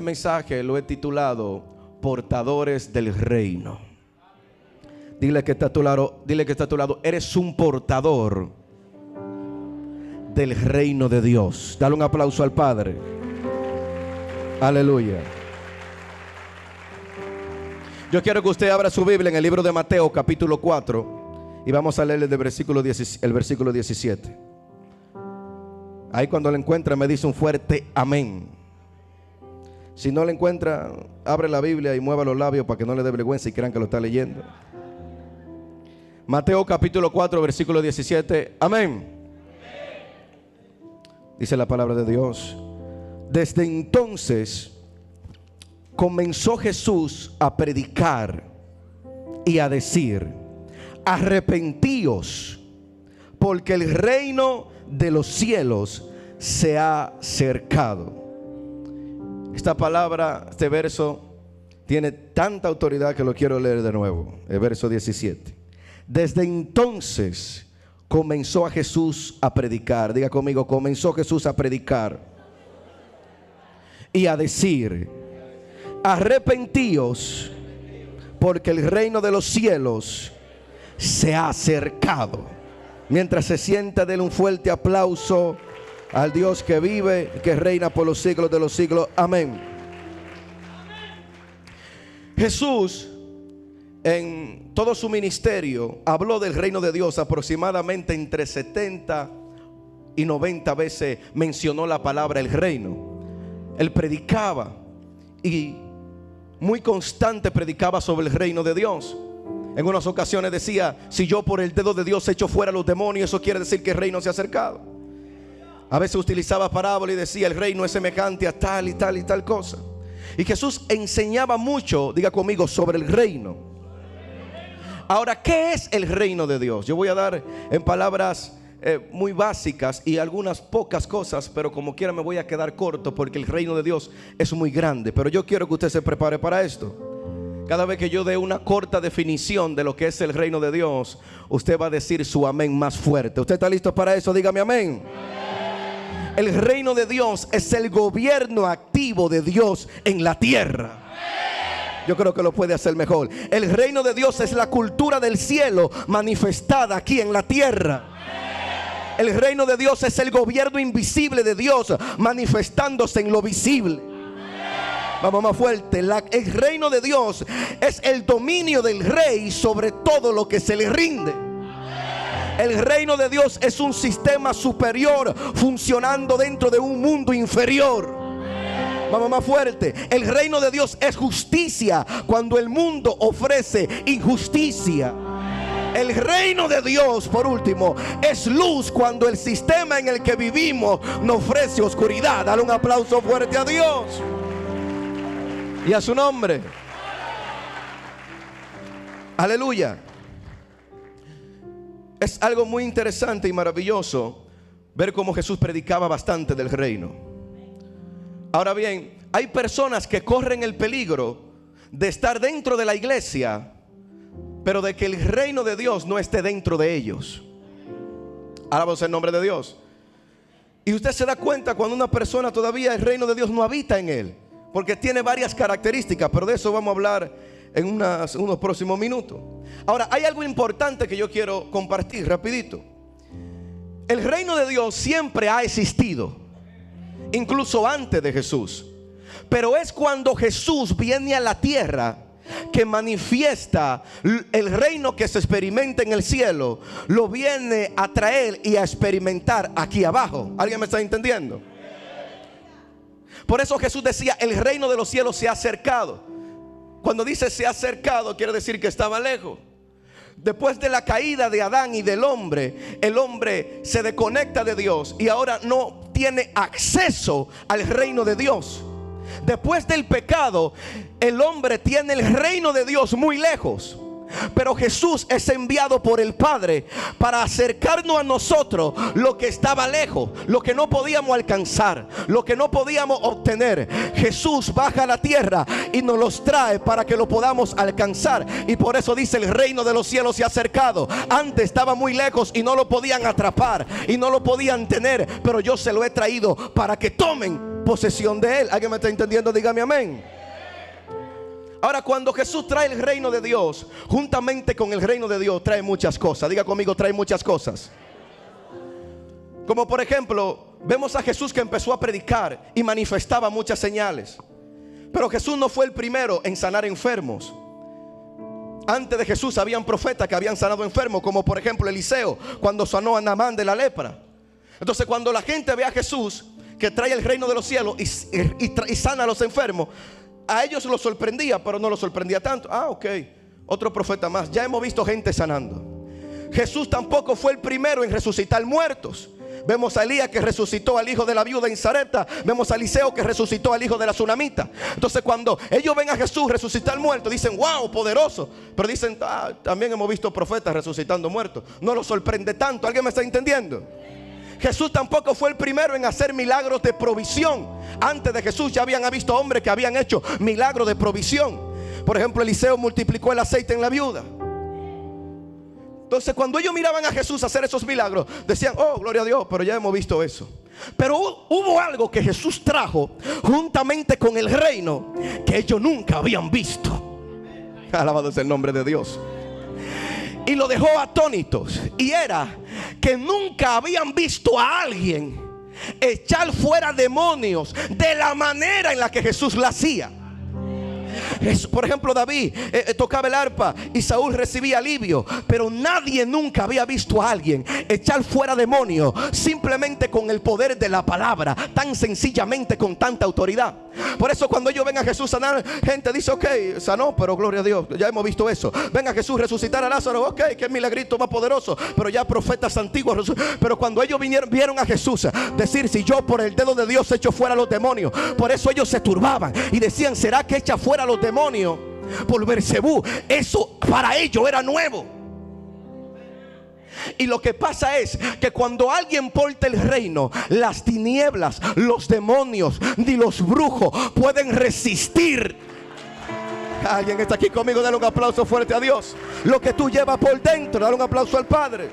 Este mensaje lo he titulado Portadores del Reino. Dile que está a tu lado, eres un portador del reino de Dios. Dale un aplauso al Padre. Aleluya. Yo quiero que usted abra su Biblia en el libro de Mateo capítulo 4 y vamos a leer el versículo 17. Ahí cuando lo encuentra me dice un fuerte amén. Si no lo encuentra, abre la Biblia y mueva los labios para que no le dé vergüenza y crean que lo está leyendo. Mateo capítulo 4 versículo 17. Amén. Dice la palabra de Dios: desde entonces comenzó Jesús a predicar y a decir: arrepentíos, porque el reino de los cielos se ha acercado. Esta palabra, este verso tiene tanta autoridad que lo quiero leer de nuevo. El verso 17. Desde entonces comenzó a Jesús a predicar. Diga conmigo: comenzó Jesús a predicar y a decir: arrepentíos, porque el reino de los cielos se ha acercado. Mientras se sienta, denle un fuerte aplauso al Dios que vive, que reina por los siglos de los siglos. Amén. Jesús en todo su ministerio habló del reino de Dios aproximadamente entre 70 y 90 veces. Mencionó la palabra el reino. Él predicaba y muy constante predicaba sobre el reino de Dios. En unas ocasiones decía: si yo por el dedo de Dios echo fuera los demonios, eso quiere decir que el reino se ha acercado. A veces utilizaba parábola y decía: el reino es semejante a tal y tal y tal cosa. Y Jesús enseñaba mucho, diga conmigo, sobre el reino. Ahora, ¿qué es el reino de Dios? Yo voy a dar en palabras muy básicas y algunas pocas cosas, pero como quiera me voy a quedar corto porque el reino de Dios es muy grande. Pero yo quiero que usted se prepare para esto. Cada vez que yo dé una corta definición de lo que es el reino de Dios, usted va a decir su amén más fuerte. ¿Usted está listo para eso? Dígame amén. El reino de Dios es el gobierno activo de Dios en la tierra. Yo creo que lo puede hacer mejor. El reino de Dios es la cultura del cielo manifestada aquí en la tierra. El reino de Dios es el gobierno invisible de Dios manifestándose en lo visible. Vamos más fuerte. El reino de Dios es el dominio del rey sobre todo lo que se le rinde. El reino de Dios es un sistema superior funcionando dentro de un mundo inferior. Vamos más fuerte. El reino de Dios es justicia cuando el mundo ofrece injusticia. El reino de Dios, por último, es luz cuando el sistema en el que vivimos nos ofrece oscuridad. Dale un aplauso fuerte a Dios y a su nombre. Aleluya. Es algo muy interesante y maravilloso ver cómo Jesús predicaba bastante del reino. Ahora bien, hay personas que corren el peligro de estar dentro de la iglesia, pero de que el reino de Dios no esté dentro de ellos. Alabamos el nombre de Dios. Y usted se da cuenta cuando una persona todavía el reino de Dios no habita en él, porque tiene varias características, pero de eso vamos a hablar en unos próximos minutos. Ahora, hay algo importante que yo quiero compartir rapidito. El reino de Dios siempre ha existido, incluso antes de Jesús. Pero es cuando Jesús viene a la tierra que manifiesta el reino que se experimenta en el cielo. Lo viene a traer y a experimentar aquí abajo. ¿Alguien me está entendiendo? Por eso Jesús decía: el reino de los cielos se ha acercado. Cuando dice se ha acercado, quiere decir que estaba lejos. Después de la caída de Adán y del hombre, el hombre se desconecta de Dios y ahora no tiene acceso al reino de Dios. Después del pecado, el hombre tiene el reino de Dios muy lejos. Pero Jesús es enviado por el Padre para acercarnos a nosotros lo que estaba lejos, lo que no podíamos alcanzar, lo que no podíamos obtener. Jesús baja a la tierra y nos los trae para que lo podamos alcanzar. Y por eso dice: el reino de los cielos se ha acercado. Antes estaba muy lejos y no lo podían atrapar y no lo podían tener, pero yo se lo he traído para que tomen posesión de él. ¿Alguien me está entendiendo? Dígame amén. Ahora, cuando Jesús trae el reino de Dios, juntamente con el reino de Dios trae muchas cosas. Diga conmigo, trae muchas cosas. Como por ejemplo, vemos a Jesús que empezó a predicar y manifestaba muchas señales. Pero Jesús no fue el primero en sanar enfermos. Antes de Jesús habían profetas que habían sanado enfermos, como por ejemplo Eliseo, cuando sanó a Naamán de la lepra. Entonces, cuando la gente ve a Jesús que trae el reino de los cielos y sana a los enfermos, a ellos los sorprendía, pero no los sorprendía tanto. Ok, otro profeta más. Ya hemos visto gente sanando. Jesús tampoco fue el primero en resucitar muertos. Vemos a Elías que resucitó al hijo de la viuda en Sarepta. Vemos a Eliseo que resucitó al hijo de la tsunamita. Entonces, cuando ellos ven a Jesús resucitar muertos, dicen: wow, poderoso. Pero dicen: también hemos visto profetas resucitando muertos. No los sorprende tanto. ¿Alguien me está entendiendo? Jesús tampoco fue el primero en hacer milagros de provisión. Antes de Jesús ya habían visto hombres que habían hecho milagros de provisión. Por ejemplo, Eliseo multiplicó el aceite en la viuda. Entonces, cuando ellos miraban a Jesús hacer esos milagros, decían: oh, gloria a Dios, pero ya hemos visto eso. Pero hubo algo que Jesús trajo juntamente con el reino que ellos nunca habían visto. Alabado sea el nombre de Dios. Y lo dejó atónitos. Y era que nunca habían visto a alguien echar fuera demonios de la manera en la que Jesús lo hacía. Por ejemplo, David tocaba el arpa y Saúl recibía alivio, pero nadie nunca había visto a alguien echar fuera demonios simplemente con el poder de la palabra, tan sencillamente, con tanta autoridad. Por eso cuando ellos ven a Jesús sanar, gente dice: ok, sanó, pero gloria a Dios, ya hemos visto eso. Ven a Jesús resucitar a Lázaro, ok, qué milagrito más poderoso, pero ya profetas antiguos. Pero cuando ellos vieron a Jesús decir: si yo por el dedo de Dios echo fuera los demonios, por eso ellos se turbaban y decían: ¿será que echa fuera los demonios por Beelzebú? Eso para ellos era nuevo. Y lo que pasa es que cuando alguien porta el reino, las tinieblas, los demonios, ni los brujos pueden resistir. Alguien está aquí conmigo, dale un aplauso fuerte a Dios. Lo que tú llevas por dentro, dale un aplauso al Padre.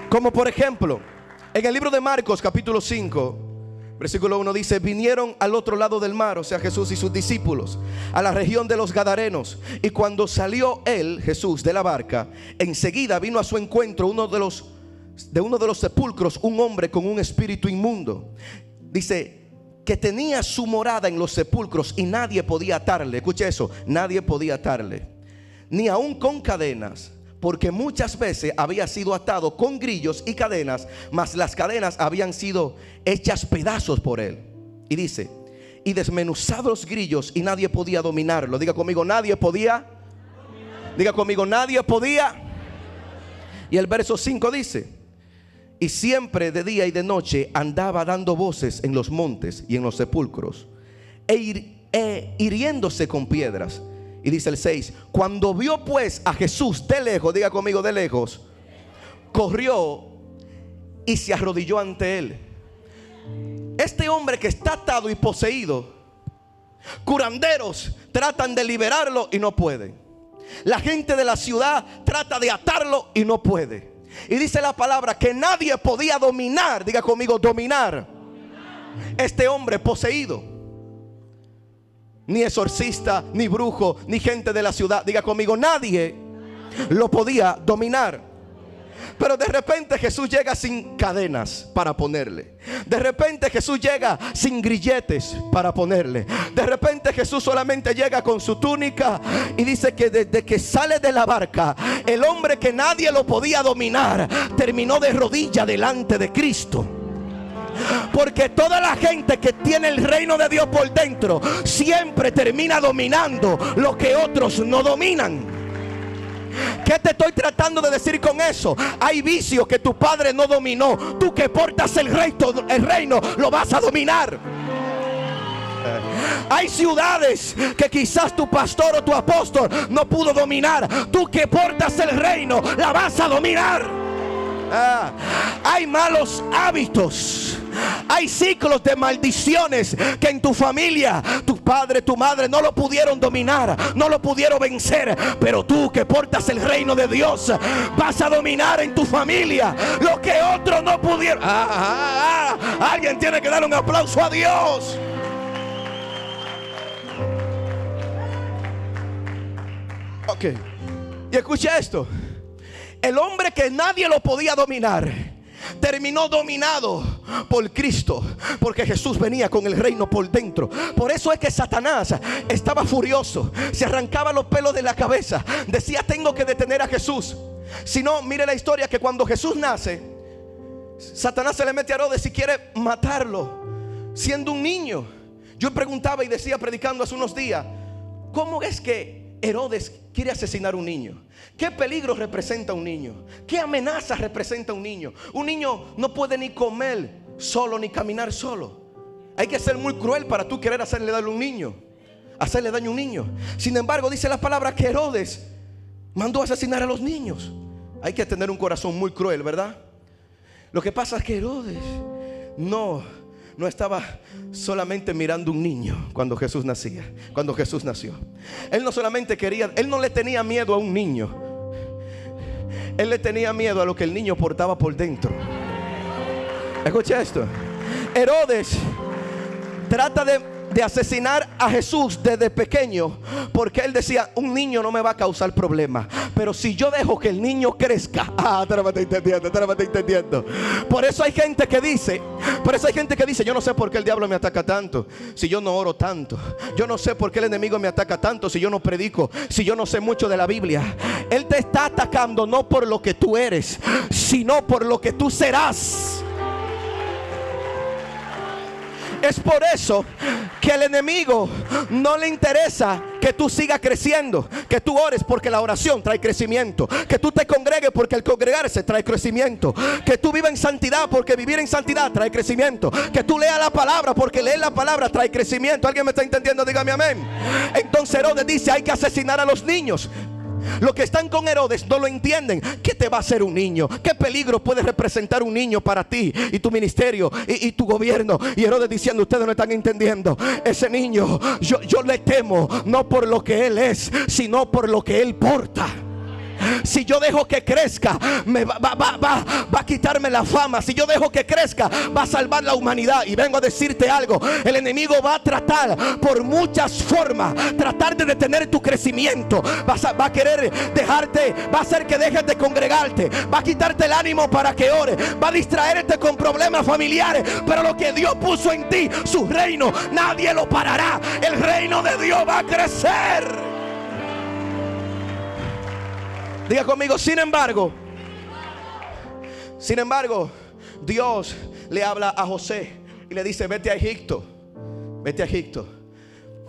Como por ejemplo, en el libro de Marcos capítulo 5 versículo 1 dice: vinieron al otro lado del mar, o sea Jesús y sus discípulos, a la región de los Gadarenos. Y cuando salió él, Jesús, de la barca, enseguida vino a su encuentro uno de los sepulcros un hombre con un espíritu inmundo. Dice que tenía su morada en los sepulcros y nadie podía atarle. Escuche eso: nadie podía atarle, ni aun con cadenas, porque muchas veces había sido atado con grillos y cadenas, mas las cadenas habían sido hechas pedazos por él. Y dice: y desmenuzados los grillos y nadie podía dominarlo. Diga conmigo: nadie podía. Diga conmigo: nadie podía. Y el verso 5 dice: y siempre de día y de noche andaba dando voces en los montes y en los sepulcros, hiriéndose con piedras. Y dice el 6: cuando vio pues a Jesús de lejos, diga conmigo, de lejos, corrió y se arrodilló ante él. Este hombre que está atado y poseído, curanderos tratan de liberarlo y no pueden. La gente de la ciudad trata de atarlo y no puede. Y dice la palabra que nadie podía dominar, diga conmigo, dominar, este hombre poseído. Ni exorcista, ni brujo, ni gente de la ciudad, diga conmigo, nadie lo podía dominar. Pero de repente Jesús llega sin cadenas para ponerle. De repente Jesús llega sin grilletes para ponerle. De repente Jesús solamente llega con su túnica. Y dice que desde que sale de la barca, el hombre que nadie lo podía dominar terminó de rodillas delante de Cristo. Porque toda la gente que tiene el reino de Dios por dentro siempre termina dominando lo que otros no dominan. ¿Qué te estoy tratando de decir con eso? Hay vicios que tu padre no dominó. Tú que portas el reino lo vas a dominar. Hay ciudades que quizás tu pastor o tu apóstol no pudo dominar. Tú que portas el reino la vas a dominar. Hay malos hábitos. Hay ciclos de maldiciones que en tu familia, tu padre, tu madre no lo pudieron dominar, no lo pudieron vencer. Pero tú que portas el reino de Dios, vas a dominar en tu familia lo que otros no pudieron. Alguien tiene que dar un aplauso a Dios. Ok. Y escucha esto. El hombre que nadie lo podía dominar terminó dominado por Cristo, porque Jesús venía con el reino por dentro. Por eso es que Satanás estaba furioso, se arrancaba los pelos de la cabeza, decía: tengo que detener a Jesús. Si no, mire la historia, que cuando Jesús nace, Satanás se le mete a Herodes y quiere matarlo siendo un niño. Yo preguntaba y decía, predicando hace unos días, ¿cómo es que Herodes quiere asesinar a un niño? ¿Qué peligro representa un niño? ¿Qué amenaza representa un niño? Un niño no puede ni comer solo ni caminar solo. Hay que ser muy cruel para tú querer hacerle daño a un niño. Hacerle daño a un niño. Sin embargo, dice la palabra que Herodes mandó a asesinar a los niños. Hay que tener un corazón muy cruel, ¿verdad? Lo que pasa es que Herodes no estaba solamente mirando un niño cuando Jesús nacía, cuando Jesús nació. Él no solamente quería, él no le tenía miedo a un niño, él le tenía miedo a lo que el niño portaba por dentro. Escucha esto. Herodes trata de asesinar a Jesús desde pequeño, porque él decía: un niño no me va a causar problema, pero si yo dejo que el niño crezca, te entendiendo. Por eso hay gente que dice, yo no sé por qué el diablo me ataca tanto si yo no oro tanto. Yo no sé por qué el enemigo me ataca tanto si yo no predico, si yo no sé mucho de la Biblia. Él te está atacando no por lo que tú eres, sino por lo que tú serás. Es por eso que al enemigo no le interesa que tú sigas creciendo, que tú ores porque la oración trae crecimiento, que tú te congregues porque el congregarse trae crecimiento, que tú vivas en santidad porque vivir en santidad trae crecimiento, que tú leas la palabra porque leer la palabra trae crecimiento. ¿Alguien me está entendiendo? Dígame amén. Entonces Herodes dice: hay que asesinar a los niños. Los que están con Herodes no lo entienden. ¿Qué te va a hacer un niño? ¿Qué peligro puede representar un niño para ti y tu ministerio y tu gobierno? Y Herodes diciendo: ustedes no están entendiendo. Ese niño yo le temo, no por lo que él es, sino por lo que él porta. Si yo dejo que crezca, va a quitarme la fama. Si yo dejo que crezca, va a salvar la humanidad. Y vengo a decirte algo: el enemigo va a tratar por muchas formas, tratar de detener tu crecimiento. Va a querer dejarte, va a hacer que dejes de congregarte, va a quitarte el ánimo para que ores, va a distraerte con problemas familiares. Pero lo que Dios puso en ti, su reino, nadie lo parará. El reino de Dios va a crecer. Diga conmigo: sin embargo, Dios le habla a José y le dice: vete a Egipto. Vete a Egipto.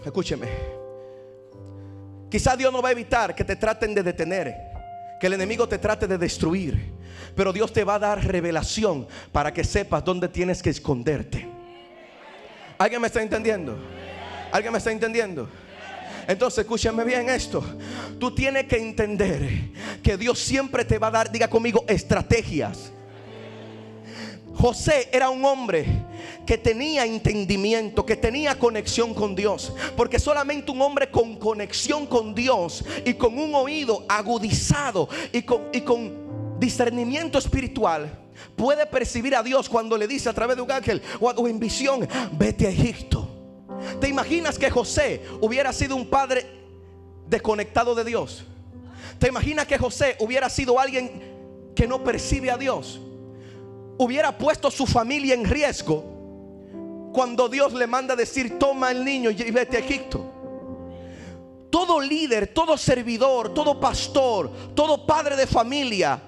Escúcheme. Quizá Dios no va a evitar que te traten de detener, que el enemigo te trate de destruir, pero Dios te va a dar revelación para que sepas dónde tienes que esconderte. ¿Alguien me está entendiendo? ¿Alguien me está entendiendo? Entonces escúchame bien esto. Tú tienes que entender que Dios siempre te va a dar, diga conmigo, estrategias. José era un hombre que tenía entendimiento, que tenía conexión con Dios, porque solamente un hombre con conexión con Dios y con un oído agudizado y con discernimiento espiritual puede percibir a Dios cuando le dice a través de un ángel o en visión: vete a Egipto. ¿Te imaginas que José hubiera sido un padre desconectado de Dios? ¿Te imaginas que José hubiera sido alguien que no percibe a Dios? Hubiera puesto su familia en riesgo cuando Dios le manda decir: toma el niño y vete a Egipto. Todo líder, todo servidor, todo pastor, todo padre de familia,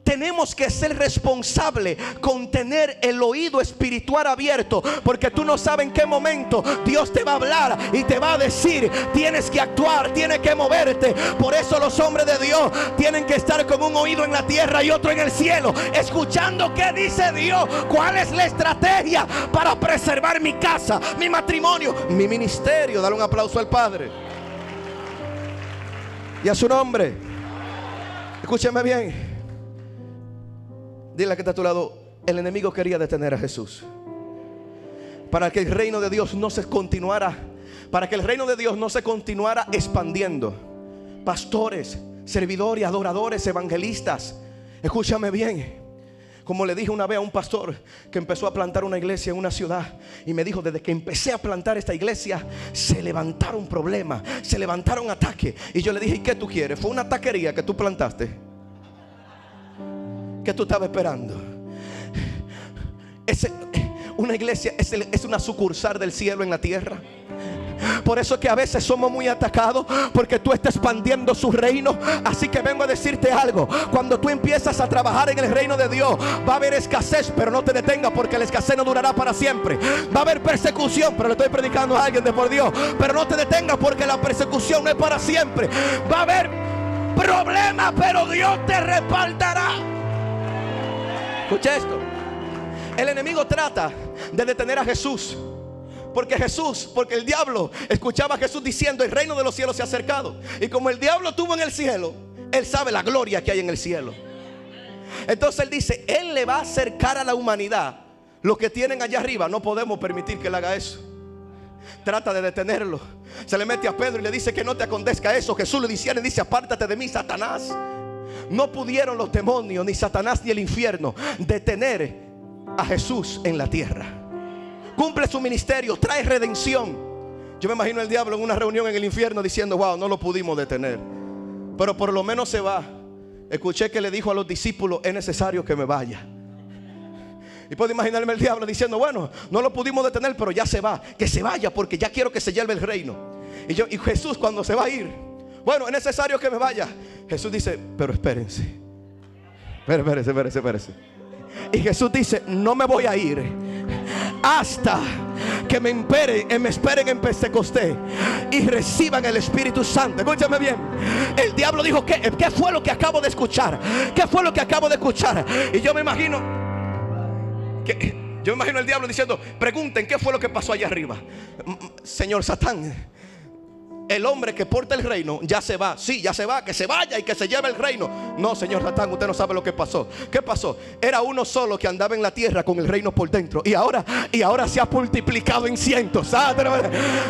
tenemos que ser responsables con tener el oído espiritual abierto, porque tú no sabes en qué momento Dios te va a hablar y te va a decir: tienes que actuar, tienes que moverte. Por eso los hombres de Dios tienen que estar con un oído en la tierra y otro en el cielo, escuchando qué dice Dios, cuál es la estrategia para preservar mi casa, mi matrimonio, mi ministerio. Dale un aplauso al Padre y a su nombre. Escúcheme bien. Dile a que está a tu lado: el enemigo quería detener a Jesús para que el reino de Dios no se continuara, para que el reino de Dios no se continuara expandiendo. Pastores, servidores, adoradores, evangelistas, escúchame bien. Como le dije una vez a un pastor que empezó a plantar una iglesia en una ciudad, y me dijo: desde que empecé a plantar esta iglesia se levantaron problemas, se levantaron ataques. Y yo le dije: ¿y qué tú quieres? ¿Fue una taquería que tú plantaste? ¿Qué tú estabas esperando? Una iglesia es una sucursal del cielo en la tierra. Por eso es que a veces somos muy atacados, porque tú estás expandiendo su reino. Así que vengo a decirte algo: cuando tú empiezas a trabajar en el reino de Dios, va a haber escasez, pero no te detengas, porque la escasez no durará para siempre. Va a haber persecución, pero le estoy predicando a alguien de por Dios, pero no te detengas, porque la persecución no es para siempre. Va a haber problemas, pero Dios te respaldará. Escucha esto: el enemigo trata de detener a Jesús, porque el diablo escuchaba a Jesús diciendo: el reino de los cielos se ha acercado. Y como el diablo estuvo en el cielo, él sabe la gloria que hay en el cielo. Entonces él dice: él le va a acercar a la humanidad lo que tienen allá arriba. No podemos permitir que él haga eso. Trata de detenerlo. Se le mete a Pedro y le dice que no te acontezca eso. Jesús le dice: apártate de mí, Satanás. No pudieron los demonios, ni Satanás, ni el infierno detener a Jesús en la tierra. Cumple su ministerio, trae redención. Yo me imagino el diablo en una reunión en el infierno diciendo: wow, no lo pudimos detener, pero por lo menos se va. Escuché que le dijo a los discípulos: es necesario que me vaya. Y puedo imaginarme el diablo diciendo: bueno, no lo pudimos detener, pero ya se va. Que se vaya, porque ya quiero que se lleve el reino. Y Jesús, cuando se va a ir: bueno, es necesario que me vaya. Jesús dice: pero espérense. Espérense. Y Jesús dice: no me voy a ir hasta que me esperen en Pentecostés y reciban el Espíritu Santo. Escúchame bien. El diablo dijo: ¿qué fue lo que acabo de escuchar? ¿Qué fue lo que acabo de escuchar? Y yo me imagino el diablo diciendo: pregunten qué fue lo que pasó allá arriba. Señor Satán, el hombre que porta el reino ya se va. Sí, ya se va, que se vaya y que se lleve el reino. No, señor Satán, usted no sabe lo que pasó. ¿Qué pasó? Era uno solo que andaba en la tierra con el reino por dentro, y ahora se ha multiplicado en cientos.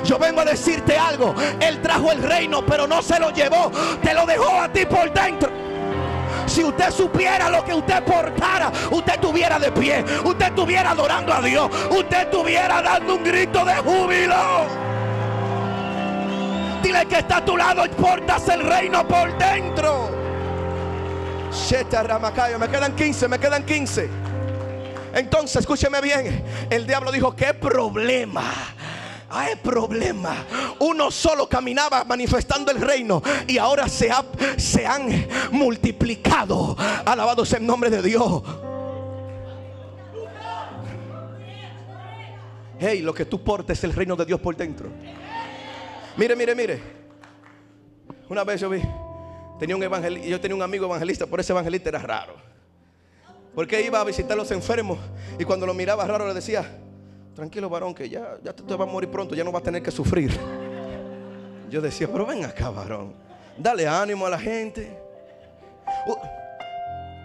Yo vengo a decirte algo: él trajo el reino, pero no se lo llevó, te lo dejó a ti por dentro. Si usted supiera lo que usted portara, usted estuviera de pie, usted estuviera adorando a Dios, usted estuviera dando un grito de júbilo. Dile que está a tu lado: portas el reino por dentro. Me quedan 15. Entonces escúcheme bien. El diablo dijo: ¿qué problema? Hay problema. Uno solo caminaba manifestando el reino, y ahora se han multiplicado. Alabado sea el nombre de Dios. Hey, lo que tú portes es el reino de Dios por dentro. Mire. Una vez yo tenía un amigo evangelista, pero ese evangelista era raro, porque iba a visitar a los enfermos, y cuando lo miraba raro le decía: tranquilo, varón, que ya te vas a morir pronto, ya no vas a tener que sufrir. Yo decía: pero ven acá, varón, dale ánimo a la gente.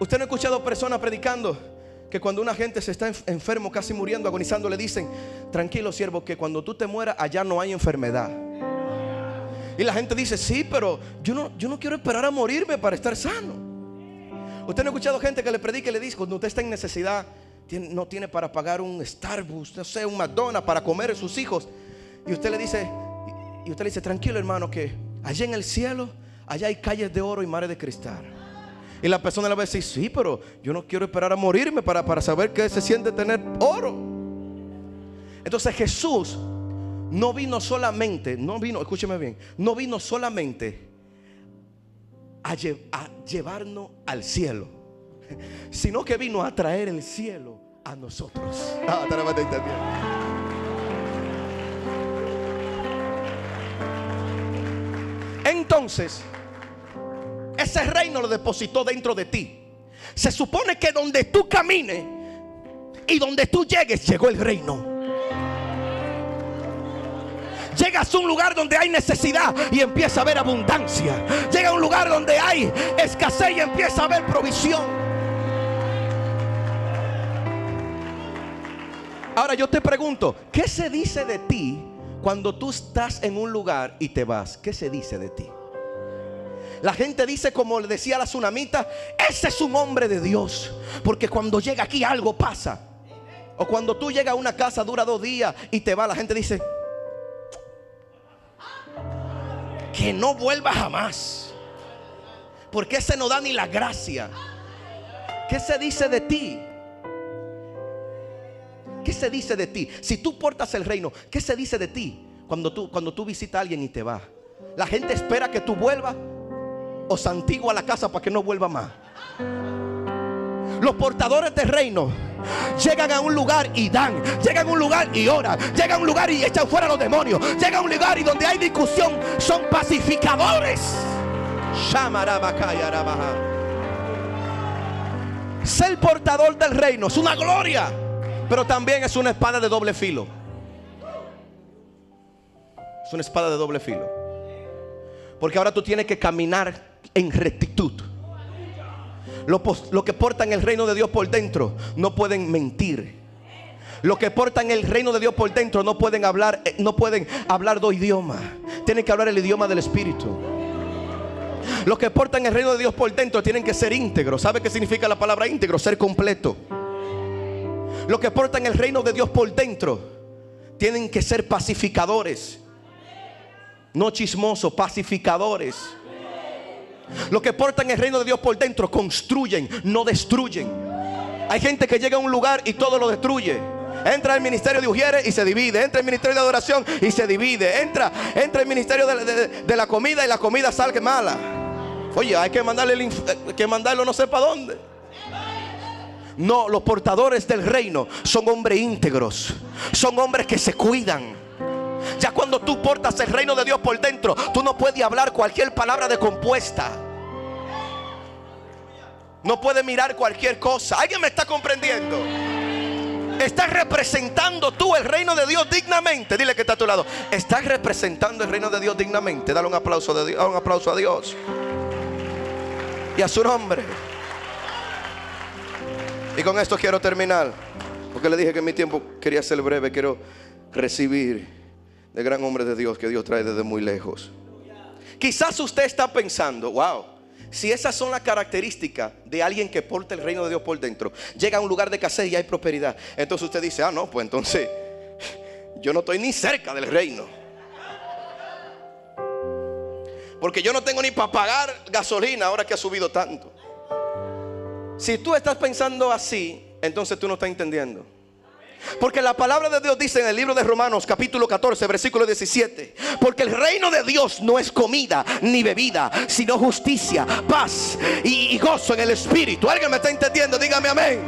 ¿Usted no ha escuchado personas predicando que cuando una gente se está enfermo, casi muriendo, agonizando, le dicen: tranquilo, siervo, que cuando tú te mueras allá no hay enfermedad? Y la gente dice: sí, pero yo no quiero esperar a morirme para estar sano. ¿Usted no ha escuchado gente que le predica y le dice, cuando usted está en necesidad, no tiene para pagar un Starbucks, no sé, un McDonald's para comer a sus hijos, y usted le dice tranquilo, hermano, que allá en el cielo, allá hay calles de oro y mares de cristal? Y la persona le va a decir: sí, pero yo no quiero esperar a morirme para saber qué se siente tener oro. Entonces Jesús no vino solamente a llevarnos al cielo, sino que vino a traer el cielo a nosotros. Entonces, ese reino lo depositó dentro de ti. Se supone que donde tú camines y donde tú llegues, llegó el reino. Llegas a un lugar donde hay necesidad y empieza a haber abundancia. Llega a un lugar donde hay escasez y empieza a haber provisión. Ahora yo te pregunto, ¿qué se dice de ti cuando tú estás en un lugar y te vas? ¿Qué se dice de ti? La gente dice, como le decía la tsunamita, ese es un hombre de Dios, porque cuando llega aquí algo pasa. O cuando tú llegas a una casa, dura 2 días y te vas, la gente dice que no vuelva jamás, porque ese no da ni la gracia. ¿Qué se dice de ti? ¿Qué se dice de ti? Si tú portas el reino, ¿qué se dice de ti cuando tú visitas a alguien y te vas? La gente espera que tú vuelvas o santigua a la casa para que no vuelva más. Los portadores del reino llegan a un lugar y dan, llegan a un lugar y oran, llegan a un lugar y echan fuera a los demonios, llegan a un lugar y donde hay discusión son pacificadores. Ser portador del reino es una gloria, pero también es una espada de doble filo. Es una espada de doble filo, porque ahora tú tienes que caminar en rectitud. Los que portan el reino de Dios por dentro no pueden mentir. Los que portan el reino de Dios por dentro no pueden hablar 2 idiomas. Tienen que hablar el idioma del Espíritu. Los que portan el reino de Dios por dentro tienen que ser íntegros. ¿Sabe qué significa la palabra íntegro? Ser completo. Los que portan el reino de Dios por dentro tienen que ser pacificadores, no chismosos, pacificadores. Los que portan el reino de Dios por dentro construyen, no destruyen. Hay gente que llega a un lugar y todo lo destruye. Entra al ministerio de ujieres y se divide. Entra al ministerio de adoración y se divide. Entra al ministerio de la comida y la comida sale mala. Oye, hay que mandarlo no sé para dónde. No, los portadores del reino son hombres íntegros. Son hombres que se cuidan. Ya cuando tú portas el reino de Dios por dentro, tú no puedes hablar cualquier palabra de compuesta. No puedes mirar cualquier cosa. ¿Alguien me está comprendiendo? ¿Estás representando tú el reino de Dios dignamente? Dile que está a tu lado. ¿Estás representando el reino de Dios dignamente? Dale un aplauso a Dios y a su nombre. Y con esto quiero terminar, porque le dije que mi tiempo quería ser breve. Quiero recibir del gran hombre de Dios que Dios trae desde muy lejos. Quizás usted está pensando, wow, si esas son las características de alguien que porta el reino de Dios por dentro, llega a un lugar de escasez y hay prosperidad. Entonces usted dice, no, pues entonces yo no estoy ni cerca del reino, porque yo no tengo ni para pagar gasolina ahora que ha subido tanto. Si tú estás pensando así, entonces tú no estás entendiendo. Porque la palabra de Dios dice en el libro de Romanos capítulo 14 versículo 17: porque el reino de Dios no es comida ni bebida, sino justicia, paz y gozo en el Espíritu. ¿Alguien me está entendiendo? Dígame amén.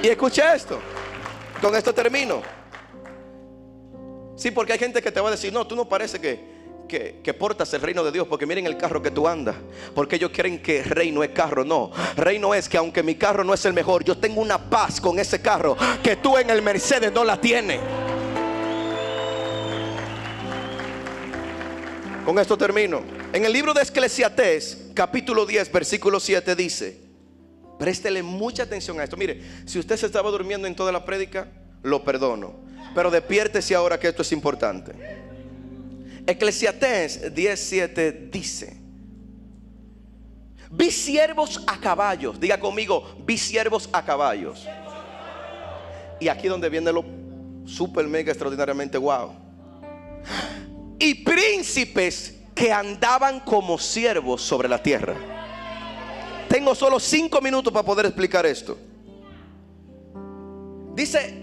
Y escuche esto, con esto termino. Sí, porque hay gente que te va a decir, no, tú no parece que portas el reino de Dios, porque miren el carro que tú andas. Porque ellos creen que reino es carro. No, reino es que aunque mi carro no es el mejor, yo tengo una paz con ese carro que tú en el Mercedes no la tienes. Con esto termino. En el libro de Eclesiastés capítulo 10 versículo 7 dice, préstele mucha atención a esto. Mire, si usted se estaba durmiendo en toda la prédica, lo perdono, pero despiértese ahora que esto es importante. Eclesiastés 10:7 dice: vi siervos a caballos. Diga conmigo, vi siervos a caballos. Y aquí donde viene lo super mega extraordinariamente wow. Y príncipes que andaban como siervos sobre la tierra. Tengo solo 5 minutos para poder explicar esto. Dice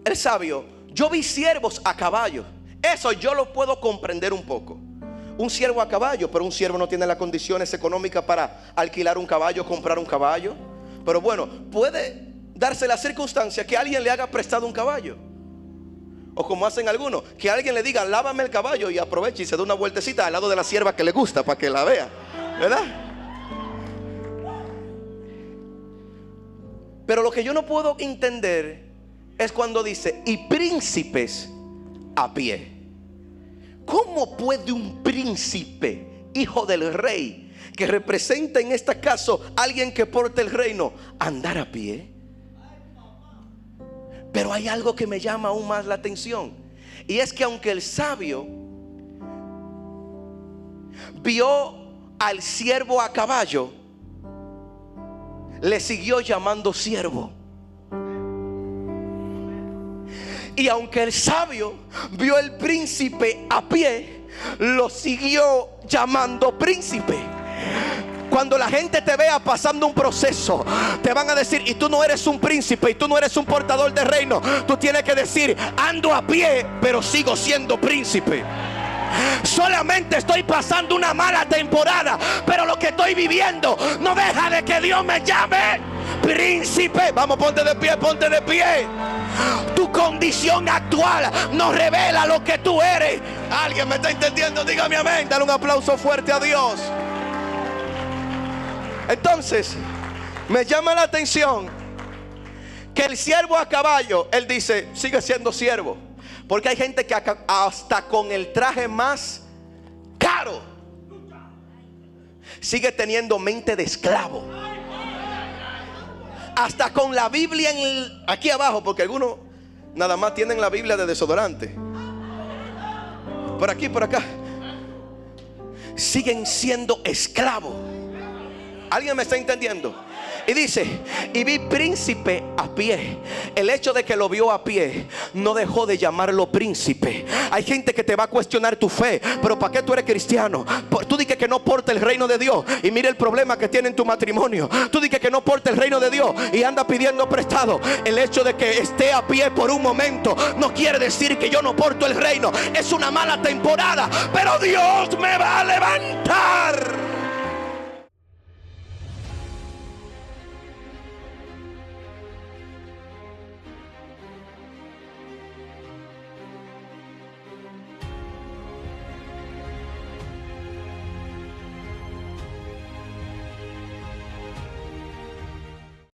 el sabio, yo vi siervos a caballos. Eso yo lo puedo comprender un poco. Un siervo a caballo, pero un siervo no tiene las condiciones económicas para alquilar un caballo, comprar un caballo. Pero bueno, puede darse la circunstancia que alguien le haga prestado un caballo. O como hacen algunos, que alguien le diga, lávame el caballo, y aproveche y se da una vueltecita al lado de la sierva que le gusta para que la vea, ¿verdad? Pero lo que yo no puedo entender es cuando dice, y príncipes a pie. ¿Cómo puede un príncipe, hijo del rey, que representa en este caso alguien que porta el reino, andar a pie? Pero hay algo que me llama aún más la atención, y es que aunque el sabio vio al siervo a caballo, le siguió llamando siervo. Y aunque el sabio vio al príncipe a pie, lo siguió llamando príncipe. Cuando la gente te vea pasando un proceso, te van a decir: y tú no eres un príncipe, y tú no eres un portador de reino. Tú tienes que decir: ando a pie, pero sigo siendo príncipe. Solamente estoy pasando una mala temporada, pero lo que estoy viviendo no deja de que Dios me llame príncipe. Vamos, ponte de pie, ponte de pie. Tu condición actual no revela lo que tú eres. ¿Alguien me está entendiendo? Dígame amén. Dale un aplauso fuerte a Dios. Entonces, me llama la atención que el siervo a caballo, él dice, sigue siendo siervo. Porque hay gente que hasta con el traje más caro sigue teniendo mente de esclavo. Hasta con la Biblia aquí abajo, porque algunos nada más tienen la Biblia de desodorante. Por aquí, por acá, siguen siendo esclavos. ¿Alguien me está entendiendo? Y dice, y vi príncipe a pie. El hecho de que lo vio a pie no dejó de llamarlo príncipe. Hay gente que te va a cuestionar tu fe. Pero ¿para qué tú eres cristiano? Tú dices que no porta el reino de Dios, y mira el problema que tiene en tu matrimonio. Tú dices que no porta el reino de Dios y anda pidiendo prestado. El hecho de que esté a pie por un momento no quiere decir que yo no porto el reino. Es una mala temporada, pero Dios me va a levantar.